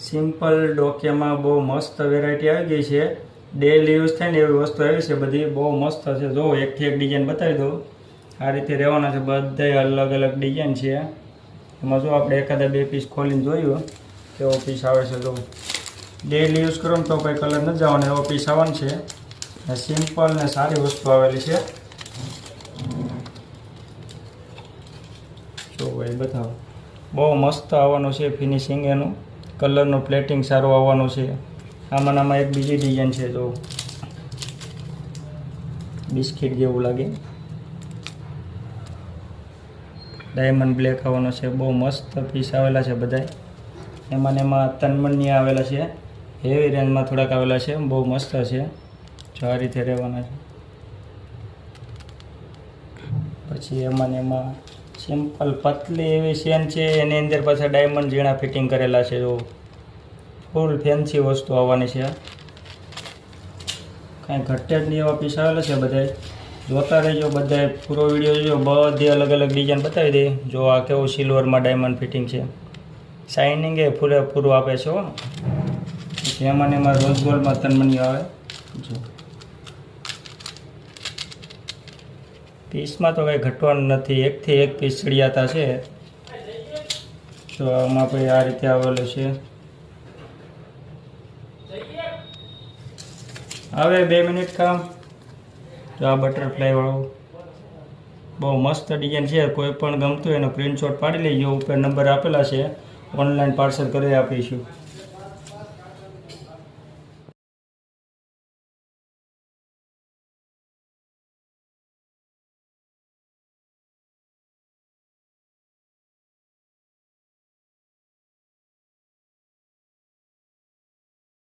Simple ડોકિયામાં બહુ મસ્ત variety આવી ગઈ છે. ડેલી યુઝ થાય ને એવી વસ્તુ આવી છે, બધી બહુ મસ્ત છે. જો એકથી એક ડિઝાઇન બતાવી દઉં. આ રીતે રહેવાના છે, બધા અલગ અલગ ડિઝાઇન છે. એમાં જો આપણે એકાદા બે પીસ ખોલીને જોયું કેવો પીસ આવે છે. જો ડેલી યુઝ કરો ને તો કંઈ કલર નથી જવાનો એવો પીસ આવવાનો છે. સિમ્પલ ને સારી વસ્તુ આવેલી છે. જો ભાઈ બતાવો, બહુ મસ્ત આવવાનું છે ફિનિશિંગ એનું. કલરનું પ્લેટિંગ સારું આવવાનું છે. આમાં એક બીજી ડિઝાઇન છે, જો બિસ્કિટ જેવું લાગે. ડાયમંડ બ્લેક આવવાનો છે. બહુ મસ્ત પીસ આવેલા છે બધા. એમાં તનમણની આવેલા છે. હેવી રેન્જમાં થોડાક આવેલા છે. બહુ મસ્ત છે. જો આ રીતે રહેવાના છે. પછી એમાં સિમ્પલ પતલી એવી ચેન છે, એની અંદર પાછા ડાયમંડ ઝીણા ફિટિંગ કરેલા છે. જો ફૂલ ફેન્સી વસ્તુ આવવાની છે. કાંઈ ઘટે જ નહીં એવા પીસ આવેલા છે બધા. જોતા રહેજો બધા, પૂરો વિડીયો જોજો. બધી અલગ અલગ ડિઝાઇન બતાવી દે. જો આ કેવું સિલ્વરમાં ડાયમંડ ફિટિંગ છે. શાઇનિંગ એ પૂરેપૂરું આપે છે. પછી એમાં રોઝ ગોલ્ડમાં તનમની આવે. જો પીસમાં તો કંઈ ઘટવાનું નથી, એકથી એક પીસ ચડિયાતા છે. તો આમાં પછી આ રીતે આવેલું છે. હવે 2 મિનિટ કામ. તો આ બટરફ્લાય વાળું બહુ મસ્ત ડિઝાઇન છે. કોઈ પણ ગમતું એનો સ્ક્રીનશોટ પાડી લેજો. ઉપર નંબર આપેલા છે, ઓનલાઈન પાર્સલ કરી આપીશું.